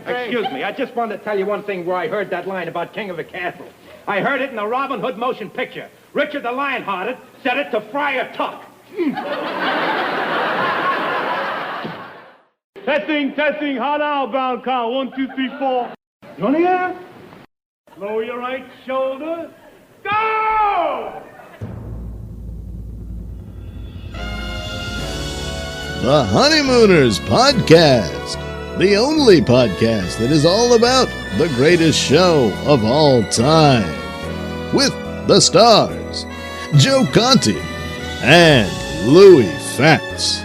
Excuse me, I just wanted to tell you one thing where I heard that line about King of the Castle. I heard it in the Robin Hood motion picture. Richard the Lionhearted said it to Friar Tuck. Testing, hot outbound count, 1, 2, 3, 4. You wanna hear? Lower your right shoulder, go! The Honeymooners Podcast, the only podcast that is all about the greatest show of all time. With the stars, Joe Conti and Louis Fatts.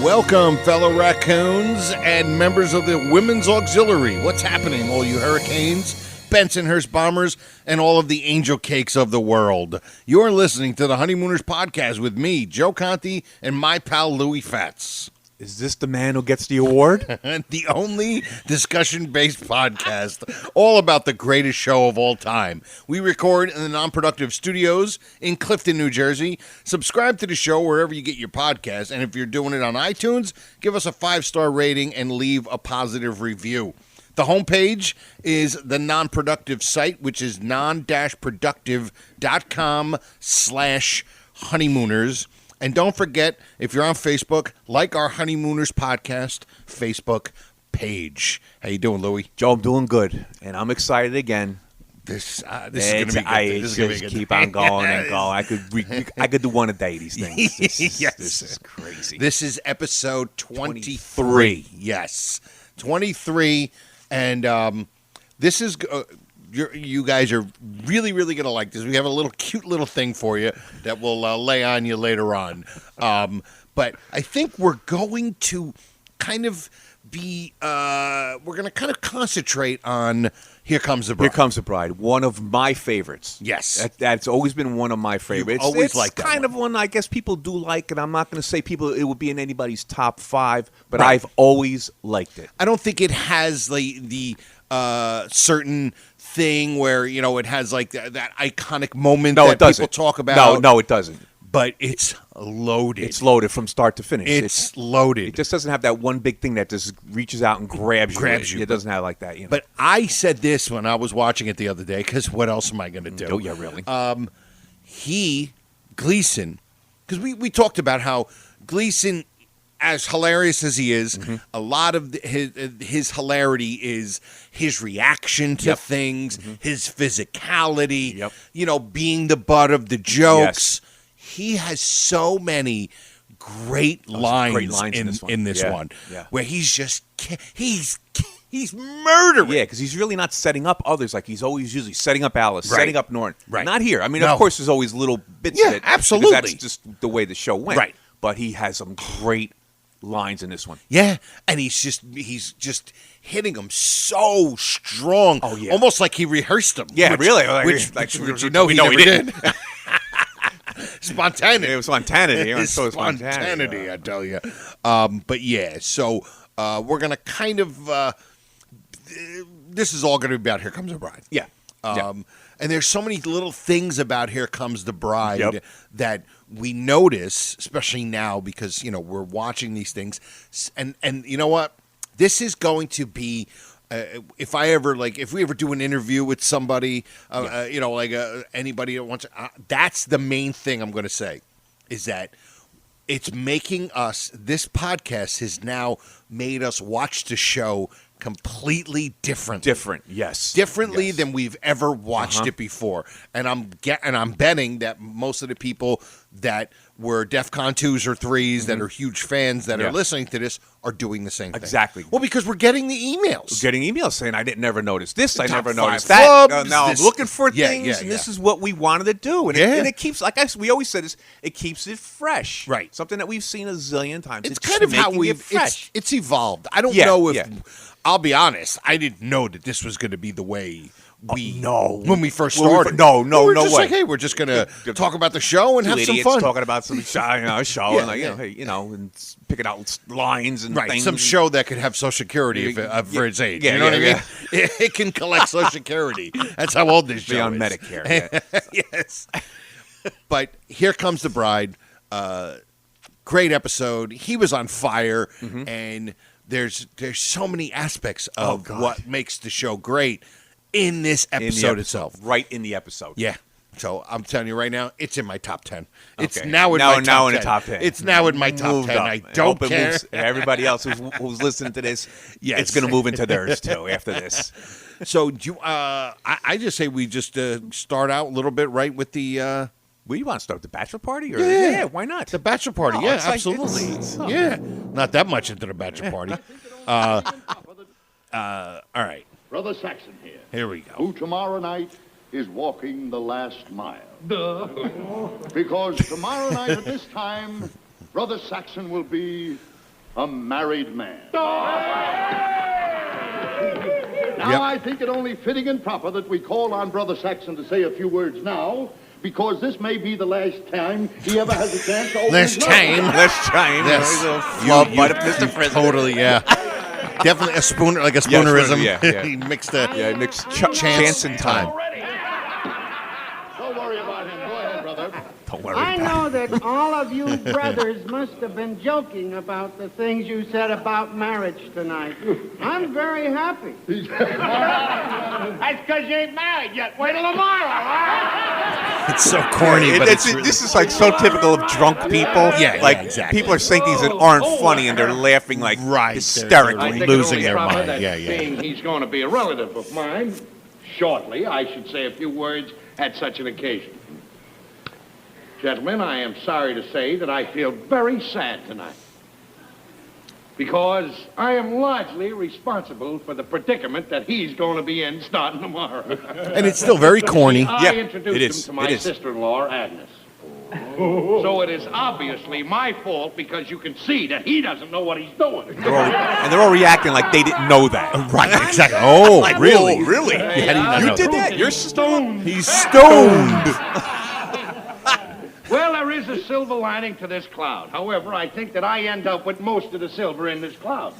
Welcome, fellow raccoons and members of the Women's Auxiliary. What's happening, all you hurricanes, Bensonhurst bombers, and all of the angel cakes of the world? You're listening to the Honeymooners Podcast with me, Joe Conti, and my pal Louis Fatts. Is this the man who gets the award? The only discussion-based podcast all about the greatest show of all time. We record in the Non-Productive Studios in Clifton, New Jersey. Subscribe to the show wherever you get your podcast, and if you're doing it on iTunes, give us a 5-star rating and leave a positive review. The homepage is the Non-Productive site, which is non-productive.com/honeymooners. And don't forget, if you're on Facebook, like our Honeymooners Podcast Facebook page. How you doing, Louie? Joe, I'm doing good, and I'm excited again. This is going to be good. This is going to be good. Keep on going and going. I could do one a day, these things. This is crazy. This is episode 23. Yes, 23. And this is... you guys are really, really going to like this. We have a little cute little thing for you that we'll lay on you later on. But I think we're going to kind of be, we're going to kind of concentrate on Here Comes the Bride. Here Comes the Bride, one of my favorites. Yes. That's always been one of my favorites. You've always it's liked that kind one. of one I guess people do like, and I'm not going to say it would be in anybody's top 5, but right. I've always liked it. I don't think it has the certain thing where, you know, it has like that iconic moment that people talk about. No, it doesn't. But it's loaded. It's loaded from start to finish. It's loaded. It just doesn't have that one big thing that just reaches out and grabs you. It doesn't have like that. You know? But I said this when I was watching it the other day, because what else am I going to do? Oh, yeah, really? Gleason, because we talked about how Gleason, as hilarious as he is, a lot of his hilarity is his reaction to things, his physicality, you know, being the butt of the jokes. Yes. He has so many great lines in this one, where he's just he's murdering. Yeah, because he's really not setting up others like he's always usually setting up Alice, setting up Norton. Right. Not here. I mean, of course, there's always little bits of it. Absolutely. That's just the way the show went. Right. But he has some great lines in this one. Yeah, and he's just hitting them so strong. Oh yeah, almost like he rehearsed them. Yeah, really. Which you know, he never did. Spontaneity. It was spontaneity. It's spontaneity, I tell you. But yeah, so we're gonna kind of. This is all going to be about Here Comes the Bride. Yeah. And there's so many little things about Here Comes the Bride that we notice, especially now because, you know, we're watching these things. And you know what? This is going to be, if we ever do an interview with somebody, you know, like anybody that wants, that's the main thing I'm going to say, is that it's making us, this podcast has now made us watch the show completely differently than we've ever watched it before. And I'm betting that most of the people that were DEFCON 2s or 3s that are huge fans that are listening to this are doing the same thing. Exactly. Well, because we're getting the emails. We're getting emails saying, I didn't never notice this, I never noticed that. Now I'm looking for things, and this is what we wanted to do. And, it keeps, like we always said, it keeps it fresh. Right. Something that we've seen a zillion times. It's kind of how it's evolved. I don't know if, I'll be honest, I didn't know that this was going to be the way when we first started. We're just way. Like, hey, we're just going to talk about the show and have some fun. Talking about some show and picking out lines and things. Some show that could have Social Security for its age. You know what I mean? It can collect Social Security. That's how old this show is. Be on Medicare. Yes. But Here Comes the Bride. Great episode. He was on fire, and there's so many aspects of what makes the show great in this episode itself. Right in the episode. Yeah. So I'm telling you right now, it's in my top 10. It's Okay. now in Now my top in 10. the top 10. It's now in my top Moved 10. up. I don't hope it care. moves- everybody else who's listening to this, Yes. it's going to move into theirs too after this. So do you, I just say we just start out a little bit right with the Well, you want to start the bachelor party? Or? Yeah. Why not? the bachelor party. No, Yeah, it's like- absolutely. it's- yeah, not that much into the bachelor party. All right, Brother Saxon here, here we go. who tomorrow night is walking the last mile. Because tomorrow night at this time, Brother Saxon will be a married man. Now, I think it only fitting and proper that we call on Brother Saxon to say a few words now, because this may be the last time he ever has a chance to open Last his mouth. time. Let's chime. Yes. Flub by the Mr. President. Totally, yeah. Definitely a spooner, like a spoonerism. yeah. He mixed the Yeah, it makes chance and time. Don't worry about him. Go ahead, brother. Don't worry I about know that all of you brothers must have been joking about the things you said about marriage tonight. I'm very happy. That's because you ain't married yet. Wait till tomorrow, It's so corny, but it's really, this is like so typical of drunk people. Yeah, like exactly. people are saying things that aren't funny and they're laughing like Right, hysterically. I think losing it their only proper mind. that Yeah, yeah. Being he's going to be a relative of mine, shortly, I should say a few words at such an occasion. Gentlemen, I am sorry to say that I feel very sad tonight. Because I am largely responsible for the predicament that he's going to be in starting tomorrow. and it's still very corny. Yeah, I introduced it is. him to my It is. sister-in-law, Agnes. So it is obviously my fault because you can see that he doesn't know what he's doing. They're all reacting like they didn't know that. Right, exactly. Oh, Like, really? whoa, really? How do you not You know did that? that? You're stoned. He's stoned. Well, there is a silver lining to this cloud. However, I think that I end up with most of the silver in this cloud.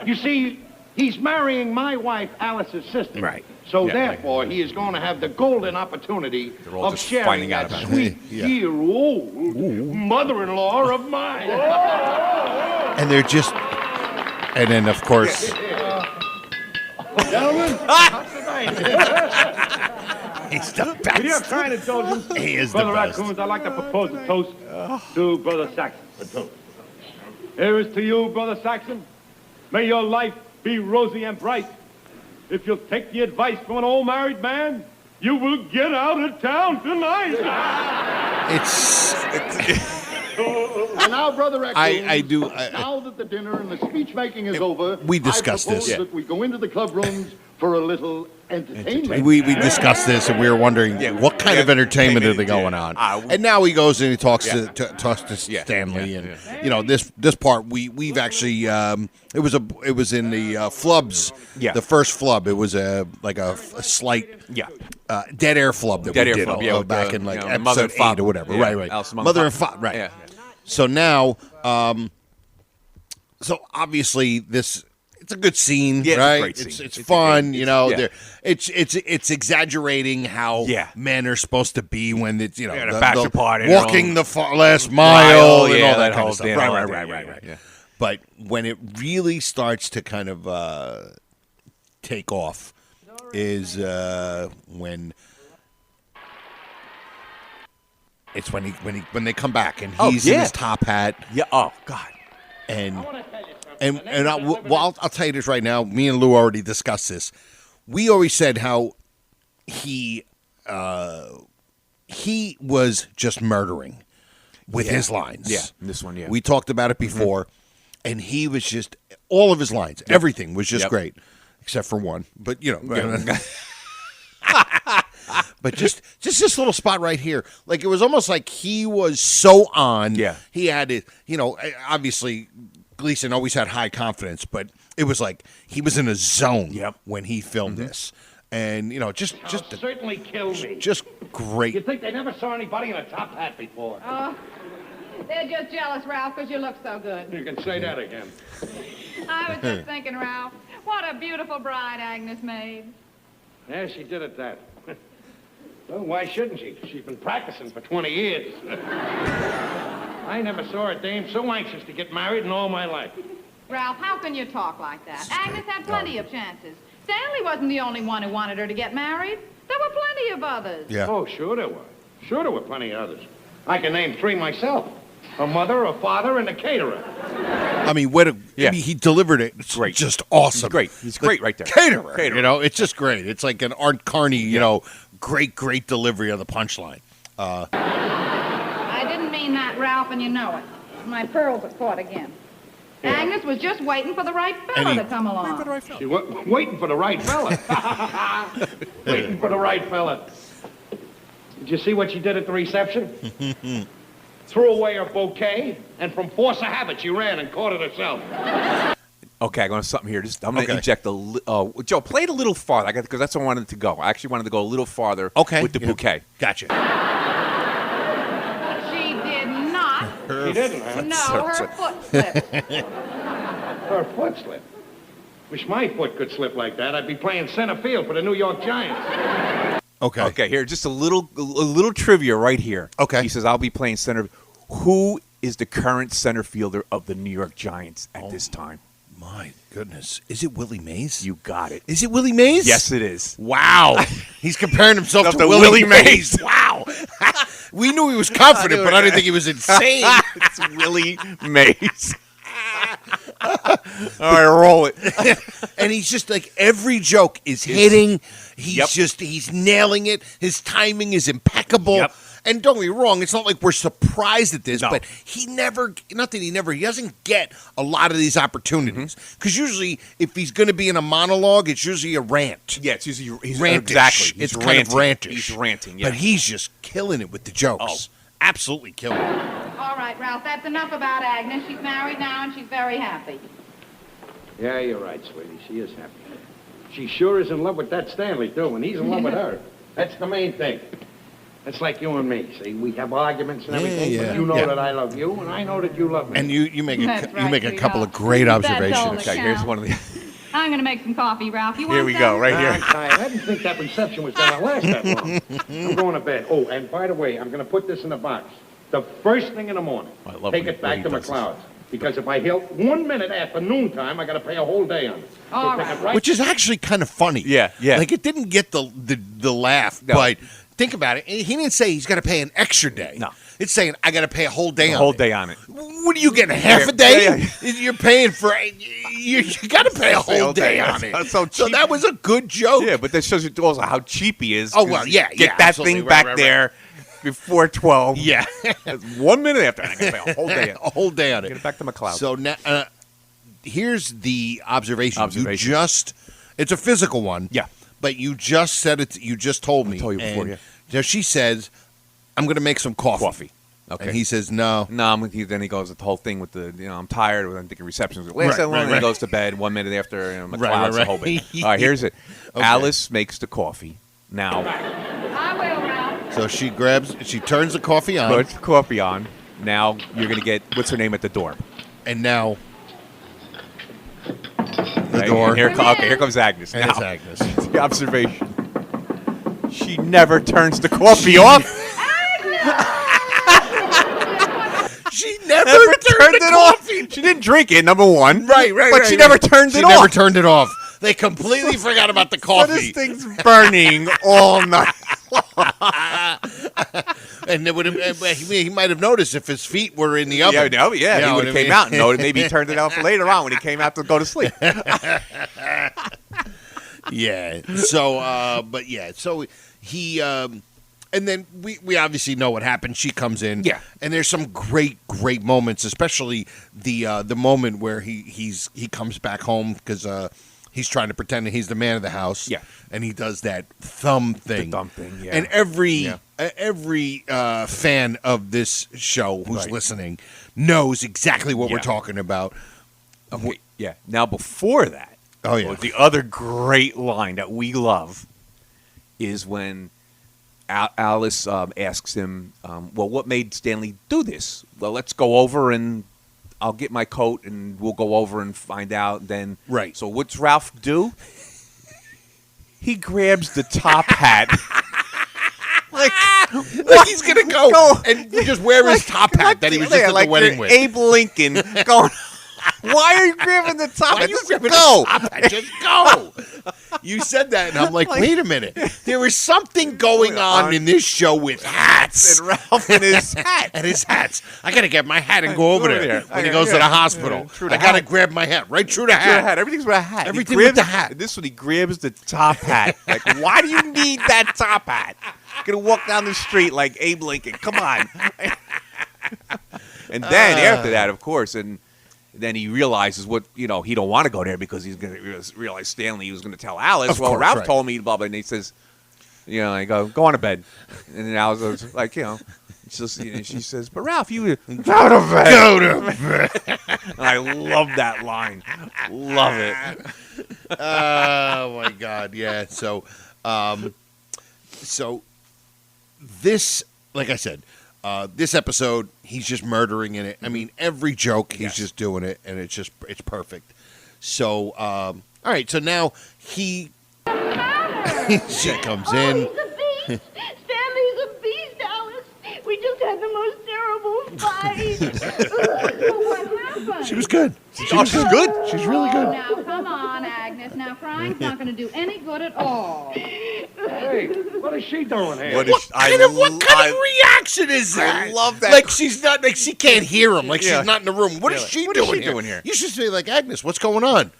You see, he's marrying my wife, Alice's sister. Right. So Yeah, therefore, he is going to have the golden opportunity all of just sharing finding out that about it. sweet, Yeah. dear old mother-in-law of mine. And they're just, and then of course, Gentlemen, he's the With your best. kind indulgence, He is the Brother best. Raccoons, I'd like to propose a toast to Brother Saxon. A toast. Here is to you, Brother Saxon. May your life be rosy and bright. If you'll take the advice from an old married man, you will get out of town tonight. It's And now, Brother Raccoon, I do. now that the dinner and the speech making is over, we discussed I propose this. that we go into the club rooms for a little entertainment. we discussed this and we were wondering what kind of entertainment are they going on. And now he goes and he talks to Stanley and you know this part we've actually it was in the flubs the first flub it was a slight dead air flub that Dead we air did flub, back in like Mother episode and Father. 8 or whatever right Alice Mother and Father right Yeah. so now so obviously this. It's a good scene, Yeah, it's a right? great scene. It's It's fun, a- you know. yeah. It's exaggerating how men are supposed to be when it's the bachelor party, walking the last mile, and all that kind whole of stuff. thing, Right. Yeah. But when it really starts to kind of take off, is when it's when they come back and he's in his top hat. Yeah. Oh God. And I'll tell you this right now. Me and Lou already discussed this. We always said how he was just murdering with his lines. Yeah, this one, We talked about it before, and he was just all of his lines. Everything was just great, except for one. But you know. But just this little spot right here, like it was almost like he was so on. Yeah, he had it. You know, obviously Gleason always had high confidence, but it was like he was in a zone when he filmed this, and you know, just certainly kill me. Just great. You'd think they never saw anybody in a top hat before. They're just jealous, Ralph, because you look so good. You can say that again. I was just thinking, Ralph, what a beautiful bride Agnes made. Yeah, she did it that. Well, why shouldn't she? She's been practicing for 20 years. I never saw a dame so anxious to get married in all my life. Ralph, how can you talk like that? Agnes had plenty of chances. Stanley wasn't the only one who wanted her to get married. There were plenty of others. Yeah. Oh, sure there were. Sure there were plenty of others. I can name 3 myself. A mother, a father, and a caterer. I mean, he delivered it. It's great. Just awesome. He's great. He's great right there. Caterer. You know, it's just great. It's like an Art Carney, you know, great delivery of the punchline. I didn't mean that, Ralph, and you know it. My pearls are caught again. Yeah. Agnes was just waiting for the right fella to come along. She was waiting for the right fella. Waiting for the right fella. Did you see what she did at the reception? Threw away her bouquet, and from force of habit, she ran and caught it herself. Okay, I got something here. I'm going to inject Joe, play it a little farther, because that's where I wanted to go. I actually wanted to go a little farther with the bouquet. Gotcha. She did not. She didn't, huh? No, her foot slipped. Her foot slipped? Wish my foot could slip like that. I'd be playing center field for the New York Giants. Okay. Okay, here, just a little trivia right here. Okay. He says, I'll be playing center. Who is the current center fielder of the New York Giants at this time? My goodness. Is it Willie Mays? You got it. Is it Willie Mays? Yes, it is. Wow. He's comparing himself to Willie Mays. Wow. We knew he was confident, but I didn't think he was insane. It's Willie Mays. All right, roll it. And he's just like, every joke is hitting. He's nailing it. His timing is impeccable. Yep. And don't get me wrong, it's not like we're surprised at this, but he doesn't get a lot of these opportunities. Because usually, if he's going to be in a monologue, it's usually a rant. Yeah, it's usually he's rantish. Exactly. It's kind of rantish. He's ranting, yeah. But he's just killing it with the jokes. Oh. Absolutely killing it. All right, Ralph, that's enough about Agnes. She's married now, and she's very happy. Yeah, you're right, sweetie. She is happy. She sure is in love with that Stanley, too, and he's in love with her. That's the main thing. It's like you and me. See, we have arguments and everything, but you know that I love you, and I know that you love me. And you make a couple of That's great all observations. that Okay, here's one of the. I'm going to make some coffee, Ralph. You want Here we some? go, right here. I'm tired. I didn't think that reception was going to last that long. I'm going to bed. Oh, and by the way, I'm going to put this in a box. The first thing in the morning, I love take when it back he to does this. McLeod's. Because if I help 1 minute after noontime, I got to pay a whole day on it. All take right. it right. Which is actually kind of funny. Yeah. Like, it didn't get the laugh, No. but think about it. He didn't say he's got to pay an extra day. No. It's saying, I got to pay a whole day on it. A whole day on it. What are you getting, half a day? Yeah. You're paying for you got to pay a whole day on it. That's so So cheap. that was a good joke. Yeah, but that shows you also how cheap he is. Oh, well, yeah, Get yeah, that absolutely. thing back Right. there before 12. Yeah. 1 minute after. I can pay a whole day. A whole day on it. Get it back to McLeod. So now, here's the observation. Observation. It's a physical one. Yeah. But you just said it. You just told me. I told you before, and yeah. So she says, I'm going to make some coffee. Okay. And he says, no. No, I'm with you. Then he goes the whole thing with the, I'm tired. I'm thinking reception's going to last that long. Then he goes to bed 1 minute after, McLeod's the whole bit. All right, here's it. Okay. Alice makes the coffee. Now, I will, Ralph. So she turns the coffee on. put the coffee on. Now you're going to get, what's her name at the door? And now the Okay, door. and here comes Agnes. And Now, it's Agnes. the observation. She never turns the coffee off. She never turned it off. She didn't drink it, number one. Right. But she never turned it She off. never turned it off. They completely forgot about the So coffee. this thing's burning all night. And it would have, he might have noticed if his feet were in the oven. Yeah, he would have what I came mean? out and noticed. Maybe he turned it off later on when he came out to go to sleep. Yeah. So, but yeah. So he, and then we obviously know what happened. She comes in. Yeah. And there's some great moments, especially the moment where he comes back home because he's trying to pretend that he's the man of the house. Yeah. And he does that thumb thing. The thumb thing, yeah. And every fan of this show who's Right. listening knows exactly what we're Yeah. talking about. Okay, yeah. Now, before that, Oh, yeah. the other great line that we love is when Alice asks him, well, what made Stanley do this? Well, let's go over and I'll get my coat and we'll go over and find out. Then, Right. So what's Ralph do? He grabs the top hat Like he's gonna go and just wear his top hat that he was just at the wedding with. Abe Lincoln going. Why are you grabbing the top hat? Just go. Just go. You said that, and I'm like, wait a minute. There is something going on in this show with hats. And Ralph and his hat. And his hats. I got to get my hat and go over there when he goes to the hospital. I got to grab my hat right through the hat. Everything's with a hat. Everything with the hat. This one, he grabs the top hat. Like, why do you need that top hat? You're going to walk down the street like Abe Lincoln. Come on. And then after that, of course, and then he realizes he don't want to go there because he's going to realize Stanley was going to tell Alice. Ralph told me, blah, blah, and he says, I go on to bed. And then Alice was like, she says, but Ralph, you go to bed. Go to bed. And I love that line. Love it. Oh, my God. Yeah. So this, like I said, this episode, he's just murdering in it. I mean, every joke, he's just doing it, and it's perfect. So, all right, so now she comes in. He's a beast. Stanley's a beast, Alice. We just had the most terrible fight. What happened? She was good. She's good. She's really good. Now, come on, Agnes. Now, crying's not going to do any good at all. Hey, what is she doing here? What kind of reaction is that? I love that. Like she's not, like she can't hear him. Like she's not in the room. What is she doing here? You should say like, Agnes, what's going on?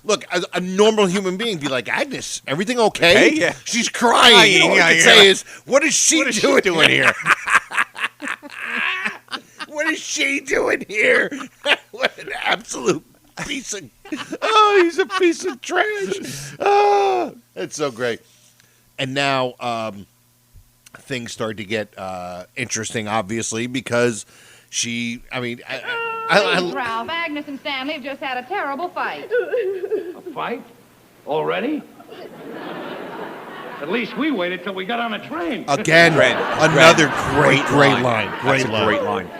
Look, a normal human being be like, Agnes, everything okay? Hey, yeah. She's crying. You know what you can say is, what is she doing here? What is she doing here? What an absolute piece of... Oh, he's a piece of trash. Oh, that's so great. And now things start to get interesting, obviously, because she... Ralph, Agnes and Stanley have just had a terrible fight. A fight? Already? At least we waited till we got on a train. Again, another great line. Great line.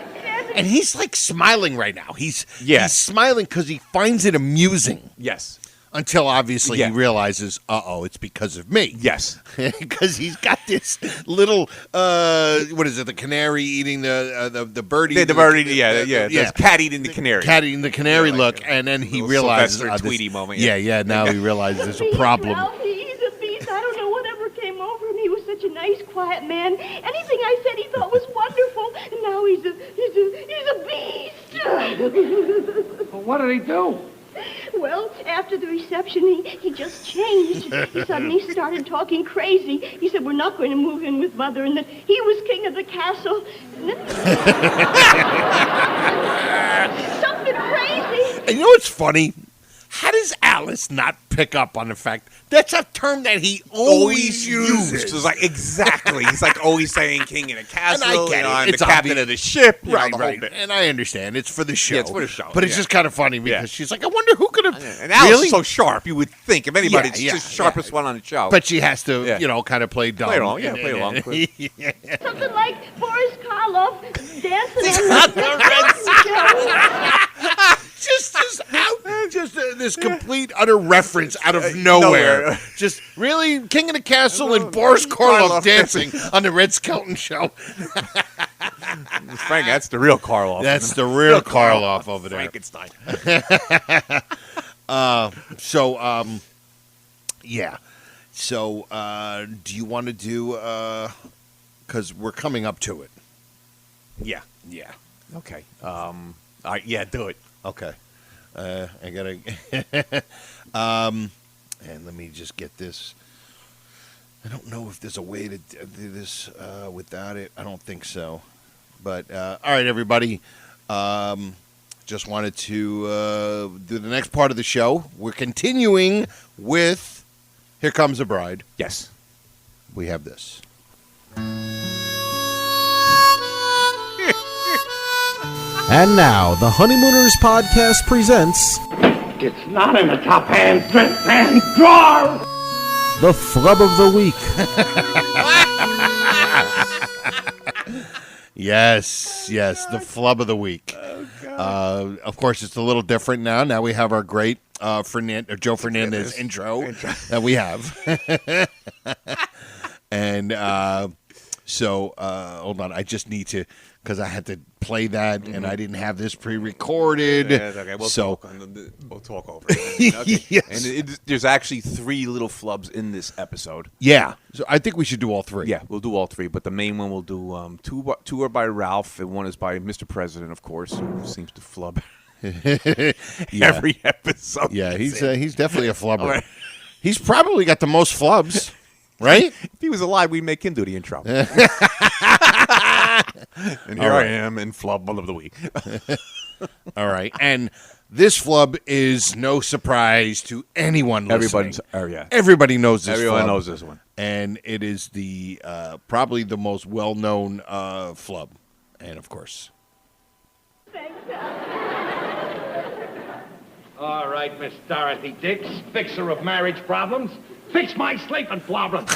And he's like smiling right now. He's smiling because he finds it amusing. Yes. Until obviously he realizes, it's because of me. Yes. Because he's got this little, what is it, the canary eating the birdie? The birdie, yeah. Cat eating the canary. Cat eating the canary look, and then he realizes. Sylvester Tweety moment. Yeah, now he realizes there's a problem. Ralph, he's a beast. I don't know whatever came over him. He was such a nice, quiet man. Anything I said he thought was wonderful. And now he's a beast. Well, what did he do? Well, after the reception, he just changed. He suddenly started talking crazy. He said, we're not going to move in with Mother, and that he was king of the castle. Something crazy. And you know what's funny? How does Alice not pick up on the fact that's a term that he always uses? It's like, exactly. He's like always saying king in a castle. And I get it. I'm It's the captain of the ship. Right. And I understand. It's for the show. Yeah, it's for the show. But it's just kind of funny because she's like, I wonder who could have... And Alice really? is so sharp, you would think. If anybody, it's just sharpest one on the show. But she has to, kind of play dumb. Play along. Something like Boris Karloff dancing on the red just this complete utter reference out of nowhere. Just really King of the Castle and Boris Karloff dancing on the Red Skelton show. Frank, that's the real Karloff. That's the real Karloff over there. Frankenstein. So, do you want to do? Because we're coming up to it. Yeah. Okay. All right. Yeah. Do it. Okay. I gotta. And let me just get this. I don't know if there's a way to do this without it. I don't think so. But all right, everybody. Just wanted to do the next part of the show. We're continuing with Here Comes the Bride. Yes. We have this. And now, the Honeymooners podcast presents... It's not in the top hand drawer! The Flub of the Week. Yes, the Flub of the Week. Oh, of course, it's a little different now. Now we have our great Joe Fernandez intro that we have. And So hold on, I just need to because I had to play that and I didn't have this pre-recorded. Yeah, okay. We'll talk over it. Okay. Yes. And there's actually 3 little flubs in this episode. Yeah, so I think we should do all 3. Yeah, we'll do all 3, but the main one we'll do 2 are by Ralph, and 1 is by Mr. President, of course, who seems to flub every episode. Yeah, he's definitely a flubber. Right. He's probably got the most flubs, right? If he was alive, we'd make him do the intro. And here I am in Flub of the Week. All right. And this flub is no surprise to anyone listening. Everybody knows this Everyone flub. knows this one. And it is the probably the most well-known flub. And, of course... All right, Miss Dorothy Dix, fixer of marriage problems. Fix my sleeping problems.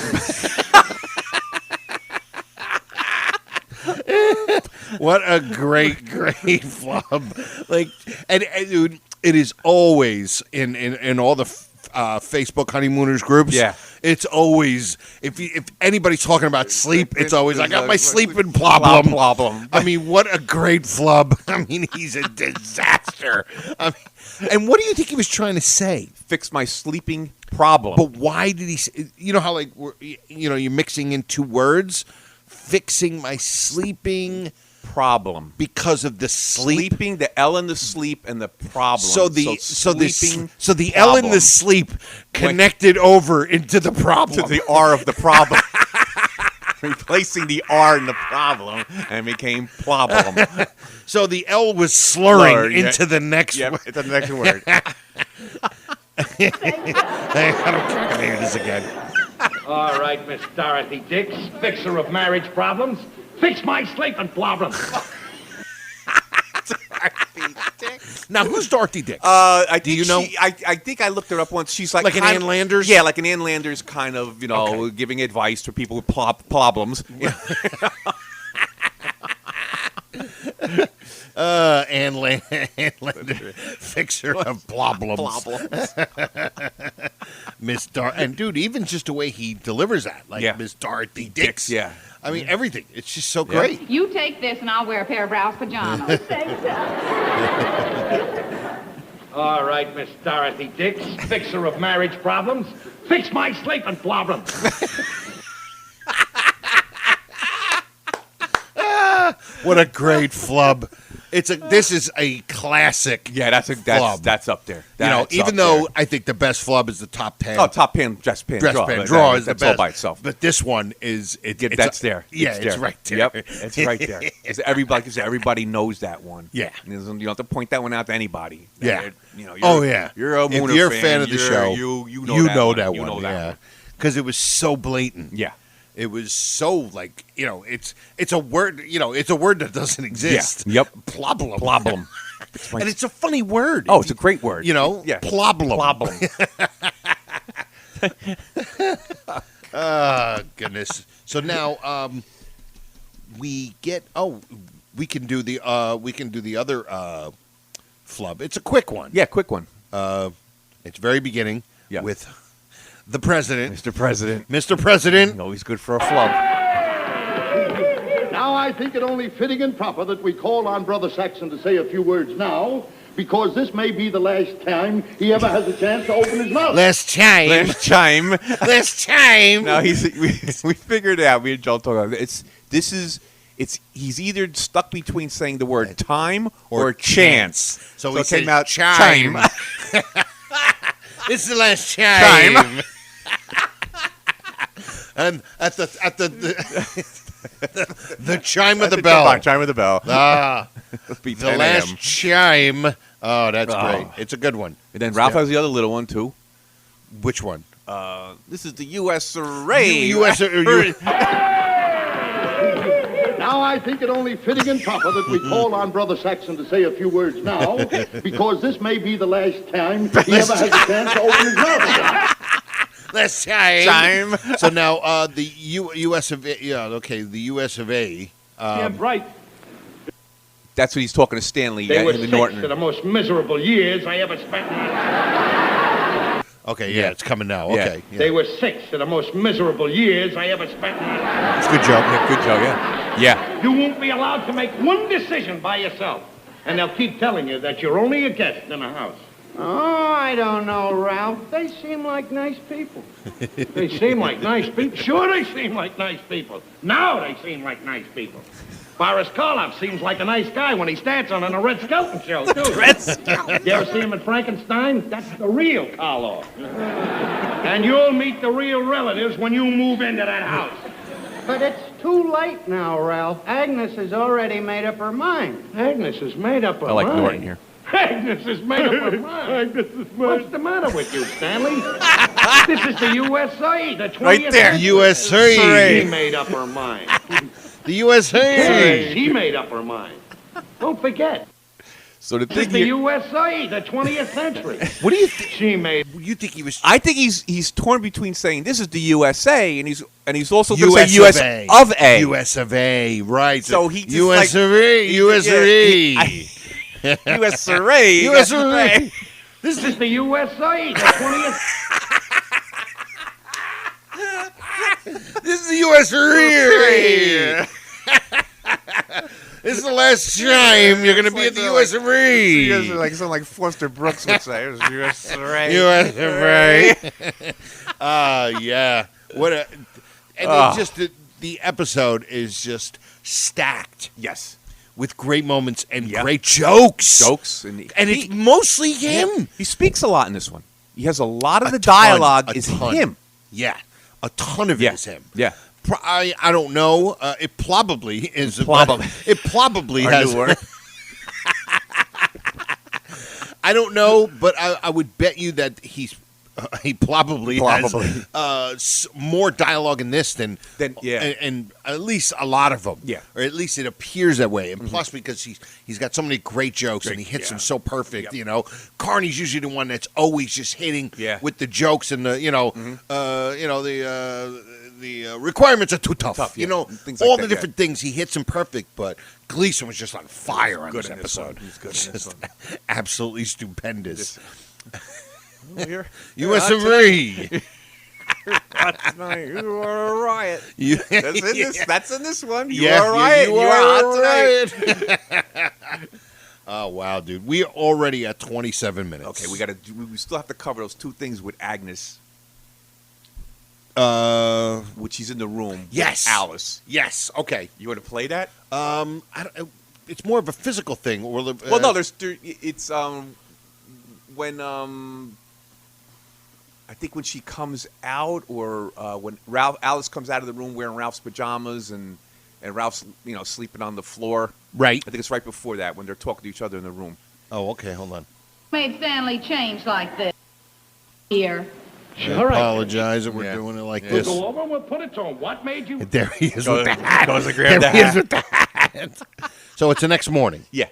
What a great flub. Like, and dude, it is always in all the Facebook honeymooners groups. Yeah. It's always, if anybody's talking about sleep, it's always, I got my sleeping problem. I mean, what a great flub. I mean, he's a disaster. I mean, and what do you think he was trying to say? Fix my sleeping problem. But why did he say, you know how, like, you're mixing in 2 words? Fixing my sleeping problem because of the sleeping, the L in the sleep, and the problem. So the sleeping L in the sleep connected over into the problem. To the R of the problem. Replacing the R in the problem and became problem. So the L was slurring into the next word. It's the next word. I don't hear this again. All right, Miss Dorothy Dix, fixer of marriage problems. Fix my sleeping problems. Now, who's Dorothy Dix? Do you know? I think I looked her up once. She's like an Ann Landers? Yeah, like an Ann Landers kind of, giving advice to people with problems. Ann Landers, fixer of problems. Miss and dude, even just the way he delivers that, like Miss Dorothy Dix. Yeah. I mean, everything. It's just so great. You take this and I'll wear a pair of Ralph's pajamas. All right, Miss Dorothy Dix, fixer of marriage problems. Fix my sleeping problems. What a great flub. This is a classic. Yeah, that's up there. Even though I think the best flub is the top 10. Oh, top 10, dress pan draw is the best. All by itself. But this one is that's there. Yeah, it's right there. Yep, it's right there. Everybody knows that one. Yeah, you don't have to point that one out to anybody. Yeah. You're a Mooner if you're fan, a fan of the show, you know that one. Yeah, because it was so blatant. Yeah. It was so like it's a word it's a word that doesn't exist. Yeah. Yep. Problem. And it's a funny word. Oh, it's a great word. Yeah. Problem. Oh goodness. So now we can do the other flub. It's a quick one. Yeah, quick one. It's very beginning with the president. Mr. President. Mr. President. Always good for a flub. Now I think it only fitting and proper that we call on Brother Saxon to say a few words now, because this may be the last time he ever has a chance to open his mouth. Last time. No, we figured it out. Me and Joel talked about it. He's either stuck between saying the word time or chance. So it came out chime. This is the last chime. And at the chime of the bell. Chime of the bell. The last chime. Oh, that's great. It's a good one. And then Ralph has the other little one too. Which one? This is the U.S. Array. Now I think it only fitting and proper that we call on Brother Saxon to say a few words now, because this may be the last time he ever has a chance to open his mouth again. Last time. So now the U.S. of A. Yeah, okay, the U.S. of A. Right. That's what he's talking to Stanley They were in the 6 Norton. of the most miserable years I ever spent in my life. Okay, yeah, it's coming now. Yeah. Okay. Yeah. They were 6 of the most miserable years I ever spent in my life. It's a good joke. Yeah, good joke, yeah. Yeah. You won't be allowed to make one decision by yourself. And they'll keep telling you that you're only a guest in a house. Oh, I don't know, Ralph. They seem like nice people. They seem like nice people. Sure, they seem like nice people. Now they seem like nice people. Boris Karloff seems like a nice guy when he starts on a Red Skelton show, too. Red Skelton. You ever see him in Frankenstein? That's the real Karloff. And you'll meet the real relatives when you move into that house. But it's too late now, Ralph. Agnes has already made up her mind. Agnes has made up her mind. I like Norton here. Agnes has made up her mind. What's the matter with you, Stanley? This is the USA, the 20th Right there. The USA. She made up her mind. The USA. She made up her mind. Don't forget. So the This is thing the here, USA, the 20th century. What do you think? She made. You think he was? I think he's torn between saying this is the USA and he's also going to US say US of A. of A. US of A. Right. So he just US like- of A. US of A. US array. US of A. This is the USA, the 20th. This is the US of A. This is the last time you're going to be at the US of A. Like something like Foster Brooks would say. It was US array. US of A. Yeah. What a. And it's just the episode is just stacked Yes. with great moments and Yeah. great jokes. Jokes And it's mostly him. He speaks a lot in this one. He has a lot of the ton, dialogue a is ton. him. Yeah. A ton of Yeah. it is him. Yeah. I don't know. It probably is. Probably. It probably Our has. new word. I don't know, but I would bet you that he probably Probably. has more dialogue in this than yeah. and at least a lot of them. Yeah. Or at least it appears that way. And plus, because he's got so many great jokes and he hits them so perfect. Yep. You know, Carney's usually the one that's always just hitting with the jokes and the the requirements are too tough. You know, Things all like the that, different things he hits them perfect. But Gleason was just on fire on good this in this episode. one. He's good in this Just one. absolutely stupendous. Here. US of A. You are a riot. You- That's in this one. You Yeah, are a riot. you You are are a hot tonight. Oh wow, dude! We are already at 27 minutes. Okay, we still have to cover those two things with Agnes, which he's in the room. Yes. with Alice. Yes. Okay. You want to play that? It's more of a physical thing. Well, No. It's when I think when she comes out, or when Alice comes out of the room wearing Ralph's pajamas and Ralph's sleeping on the floor. Right. I think it's right before that when they're talking to each other in the room. Oh, okay. Hold on. Made Stanley change like this. Here. I apologize that we're doing it like We'll this. go over and we'll put it to him. What made you? There he is with the hat. Goes to grab There the he hat. is with the hat. So it's the next morning. Yeah.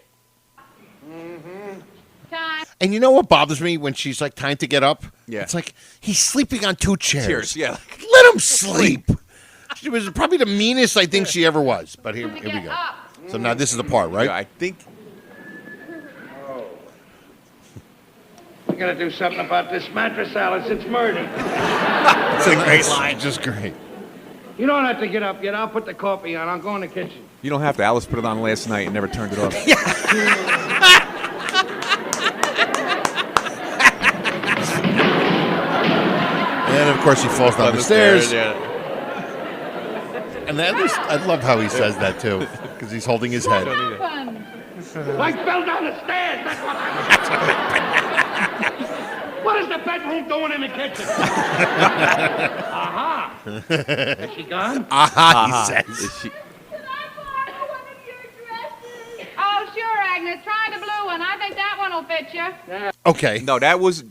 Time. And you know what bothers me when she's like time to get up? Yeah. It's like he's sleeping on 2 chairs. Cheers. Yeah. Let him sleep. She was probably the meanest I think she ever was. But here we Get go. up. So now this is the part, right? Yeah, I think. We gotta do something about this mattress, Alice. It's murder. It's a great line. Just great. You don't have to get up yet. I'll put the coffee on. I'll go in the kitchen. You don't have to. Alice put it on last night and never turned it off. And of course he falls down the stairs. Yeah. And I love how he says that too, because he's holding his head. Fun. I fell down the stairs. That's what happened. What is the bedroom doing in the kitchen? Aha. Is she gone? Aha, he says. Is she- Can I borrow one of your dresses? Oh, sure, Agnes. Try the blue one. I think that one will fit you. Okay. No,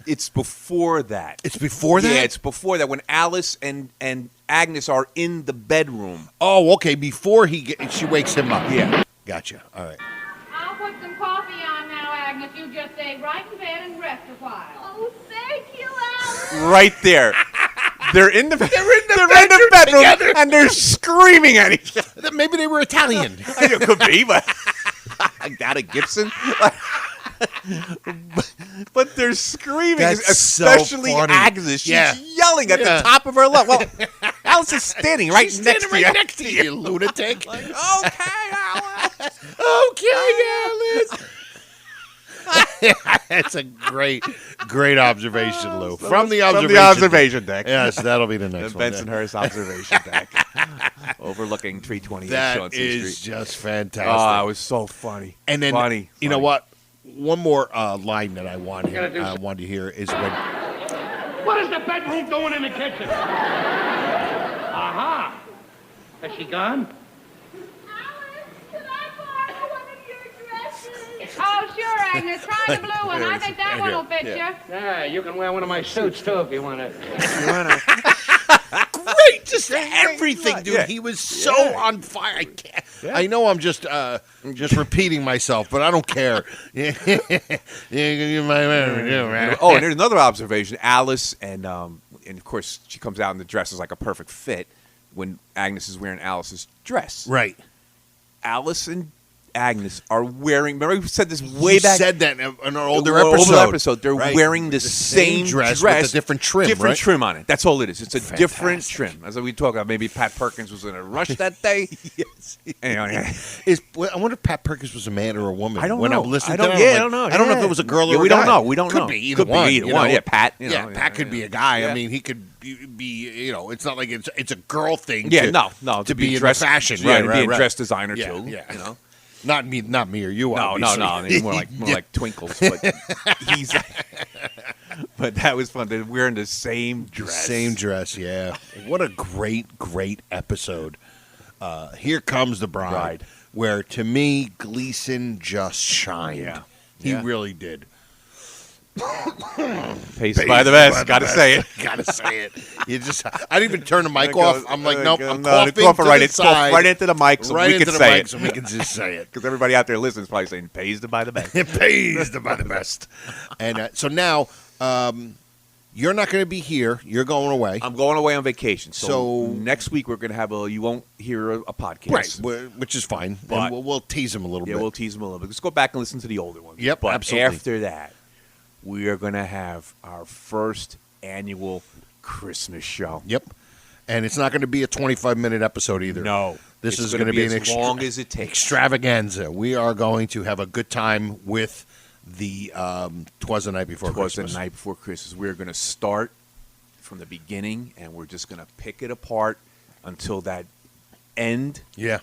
it's before that. It's before that? Yeah, it's before that when Alice and Agnes are in the bedroom. Oh, okay. Before she wakes him up. Yeah. Gotcha. All right. I'll put some coffee on now, Agnes. You just stay right in bed and rest a while. Oh, thank you, Alice. Right there. They're in the bedroom together. and they're screaming at each other. Maybe they were Italian. It could be, but like that at Gibson. But they're screaming, That's especially so funny. Agnes. She's Yeah. yelling at the top of her lungs. Well, Alice is standing right She's next standing to right you. next to you, lunatic. Like, okay, Alice. Okay, Alice. That's a great observation, Lou. From the observation deck. Yes, that'll be the The next one. Bensonhurst observation deck. Overlooking 328 That Chauncey is Street. just fantastic. Oh, it was so funny. And then, funny. you know what? One more line that I wanted to hear is when... What is the bedroom doing in the kitchen? Aha! Has she gone? Oh, sure, Agnes. Try the blue one. I think that one will fit you. Yeah, you can wear one of my suits, too, if you want to. Great! Just everything, dude. Yeah. He was so on fire. I can't. Yeah. I know I'm just repeating myself, but I don't care. Oh, and there's another observation. Alice and of course she comes out and the dress is like a perfect fit when Agnes is wearing Alice's dress. Right. Alice and Agnes are wearing. Remember we said this way You back. said that in an older Older episode. They're Right. wearing the same dress with a different trim, different right? trim on it. That's all it is. It's a different Fantastic. trim. As we talk about, maybe Pat Perkins was in a rush that day. Yes. Anyway, I wonder if Pat Perkins was a man or a woman. I don't when know. I'm listening I don't- to yeah, that, I don't know. I don't know if Yeah. it was a girl Yeah, or a we guy. don't know. We don't Could know. be either Could be one. either you one. know? Yeah, Pat. You Yeah, know, Pat could be a guy. Yeah. I mean, he could be. You know, it's not like it's a girl thing. Yeah, to, no. to be dressed in the fashion. Yeah, right, to right, be a right. dress designer Yeah, too. yeah. You know. Not me or you. No, obviously. more like Twinkles. But he's. But that was fun. They're wearing the same dress. Same dress, yeah. What a great episode. Here Comes the Bride, where to me Gleason just shined. Yeah. He Yeah. really did. Paced by the best. Got to say it. Gotta say it. You just. I didn't even turn the mic off. I'm like, nope. I'm No, coughing cough to right, the it's cough side, right into the mic so right we into can the say mic it. so we can just say it. Because everybody out there listening is probably saying, "Paced by the best." It pays by the best. And so now, you're not going to be here. You're going away. I'm going away on vacation. So- next week we're going to have you won't hear a podcast. Right, which is fine. But- And we'll tease him a little Yeah, bit. we'll tease them a little bit. Let's go back and listen to the older ones. Yep, but absolutely. after that, we are going to have our first annual Christmas show. Yep. And it's not going to be a 25-minute episode either. No. This It's is going to be an as long as it takes. extravaganza. We are going to have a good time with the Twas the Night Before Twas Christmas. the night before Christmas. We're going to start from the beginning, and we're just going to pick it apart until that end. Yeah.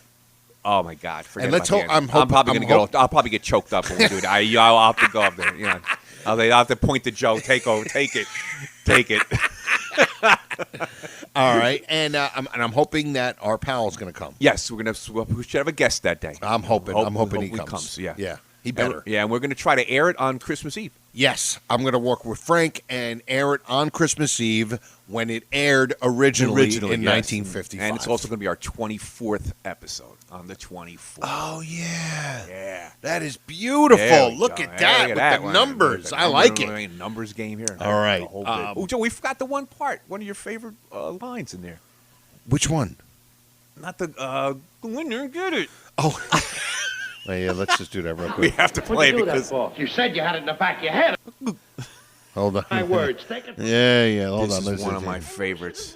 Oh my God! Forget And let's about hope- the I'm end. hope- probably I'm going to hope- get. I'll probably get choked up when we do it. I'll have to go up there. You know, I'll have to point to Joe. Take over. Take it. Take it. All right. And I'm hoping that our pal's going to come. Yes, we're gonna. We should have a guest that day. I'm hoping he Hope comes. Yeah. Yeah. He better. And we're going to try to air it on Christmas Eve. Yes, I'm going to work with Frank and air it on Christmas Eve when it aired originally in yes. 1955. And it's also going to be our 24th episode on the 24th. Oh, yeah. Yeah. That is beautiful. There we Look go. at Hey, that look with at the one. numbers. Look I at like the it. numbers game here. All right. The whole bit. Oh, Joe, we forgot the one part. One of your favorite lines in there. Which one? Not the winner, get it. Oh, well, yeah. Let's just do that real We quick. have to play it because You said you had it in the back of your head. Hold on. My words. Take it. Yeah. Hold this on. is Let's one just- of my favorites.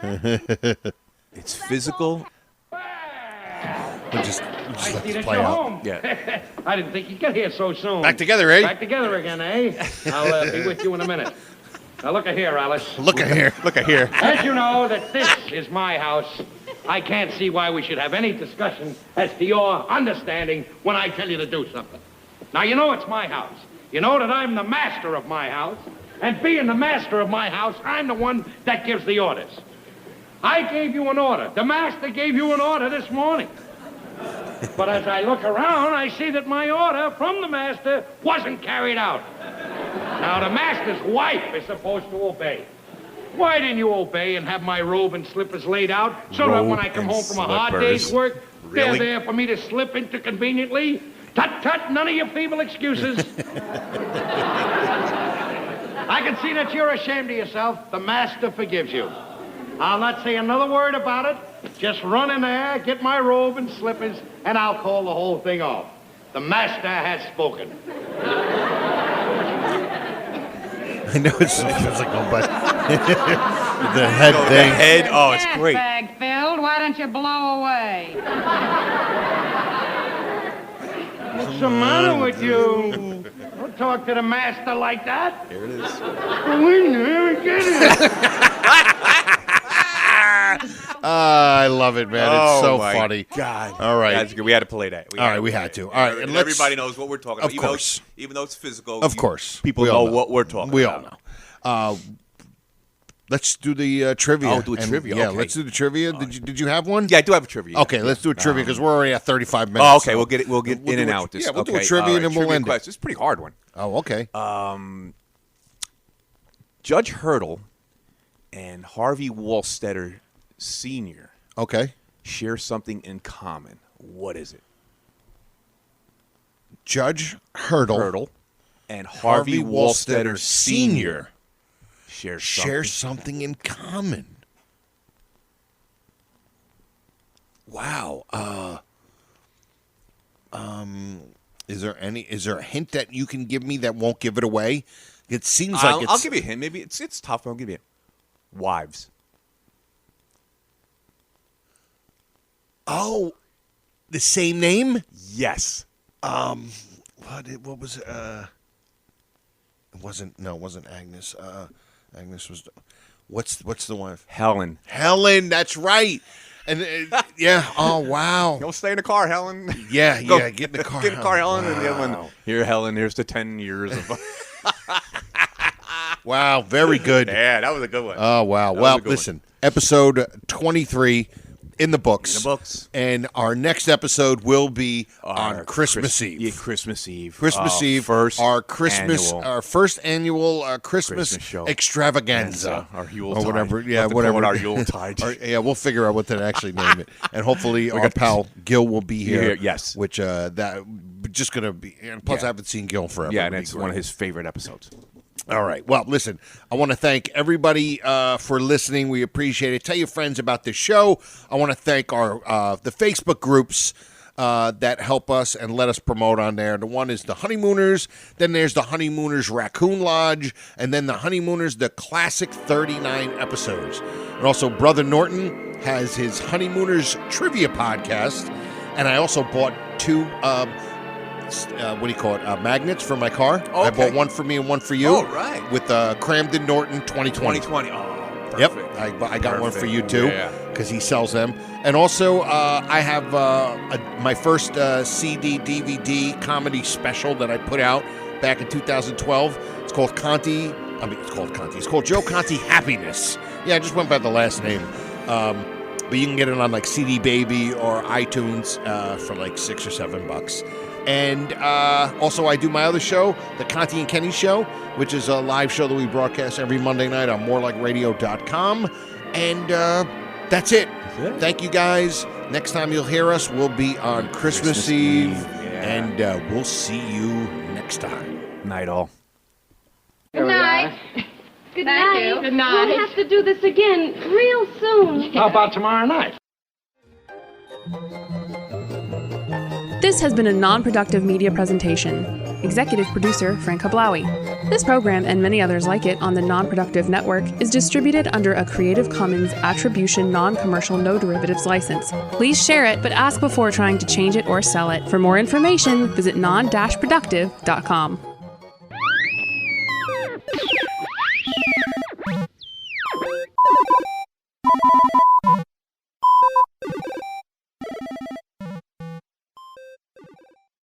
It's physical. We'll just I let see this that play you're out. home. Yeah. I didn't think you'd get here so soon. Back together, eh? Back together again, eh? I'll be with you in a minute. Now look here, Alice. Look at here. Look at here. As you know that this is my house, I can't see why we should have any discussion as to your understanding when I tell you to do something. Now, you know it's my house. You know that I'm the master of my house. And being the master of my house, I'm the one that gives the orders. I gave you an order. The master gave you an order this morning. But as I look around, I see that my order from the master wasn't carried out. Now, the master's wife is supposed to obey. Why didn't you obey and have my robe and slippers laid out so that when I come home from a hard day's work, Really? they're there for me to slip into conveniently? Tut, tut, none of your feeble excuses. I can see that you're ashamed of yourself. The master forgives you. I'll not say another word about it. Just run in there, get my robe and slippers, and I'll call the whole thing off. The master has spoken. I know it feels like no, but the head The thing. head. Oh, it's great. Bag filled. Why don't you blow away? What's the matter with you? Don't talk to the master like that. Here it is. Go in there and get it. I love it, man. It's so my funny. God. All right. That's good. We had to play that. All right, we had to. All right, And and let's- everybody knows what we're talking Of about. course. Even though it's physical. Of course. People We all know what we're talking We about. all know. Let's do the trivia. Oh, do a And- trivia, Yeah, okay. let's do the trivia. Did you have one? Yeah, I do have a trivia. Okay, let's do a trivia because we're already at 35 minutes. Oh, okay. so We'll get in do and a- out with this. Yeah, we'll do a Okay, trivia all and then right, we'll trivia end question. It's a pretty hard one. Oh, okay. Judge Hurdle and Harvey Wallstetter Sr. Okay. share something in common. What is it? Judge Hurdle and Harvey Harvey Wallstetter Wallstetter Sr. Sr. share something in common. Wow. Is there a hint that you can give me that won't give it away? It seems like I'll give you a hint. Maybe it's tough. I'll give you wives. Oh, the same name? Yes. What was it? It wasn't Agnes. Agnes was what's the wife? Helen. Helen, that's right. And yeah, oh wow. Don't stay in the car, Helen. Yeah, Go- get in the car. Get in the car, Helen, and the other Wow. one. Here, Helen. Here's the 10 years of. Wow, very good. Yeah, that was a good one. Oh wow. That was Well, a good listen, episode 23 in the books. In the books. And our next episode will be on Christmas Eve. Yeah, Christmas Eve. Christmas Eve, First our first annual Christmas show. Extravaganza, Our Yule or whatever. Yeah, We'll have to call whatever. it our Yuletide. Yeah, we'll figure out what to actually name it, and hopefully our pal Gil will be here. Yes. which that just gonna be. And plus, Yeah. I haven't seen Gil forever. Yeah, and It'll be it's great. one of his favorite episodes. All right. Well, listen, I want to thank everybody for listening. We appreciate it. Tell your friends about this show. I want to thank our the Facebook groups that help us and let us promote on there. The one is the Honeymooners. Then there's the Honeymooners Raccoon Lodge. And then the Honeymooners, the classic 39 episodes. And also, Brother Norton has his Honeymooners Trivia podcast. And I also bought two... magnets for my car. Okay. I bought one for me and one for you. Oh, right. With Cramden Norton 2020. 2020. Oh, Yep. perfect. I got one for Perfect. you too Yeah. because he sells them. And also, I have my first CD DVD comedy special that I put out back in 2012. It's called Conti. It's called Joe Conti Happiness. Yeah, I just went by the last name. But you can get it on like CD Baby or iTunes for like $6 or $7. And also, I do my other show, the Conti and Kenny Show, which is a live show that we broadcast every Monday night on morelikeradio.com. And that's it. Thank you, guys. Next time you'll hear us, we'll be on Christmas Eve. Yeah. And we'll see you next time. Night all. Good night. Good Thank night. you. Good night. We'll have to do this again real soon. How about tomorrow night? This has been a non-productive media presentation. Executive producer Frank Hablawi. This program and many others like it on the Non-Productive Network is distributed under a Creative Commons Attribution Non-Commercial No Derivatives license. Please share it, but ask before trying to change it or sell it. For more information, visit non-productive.com.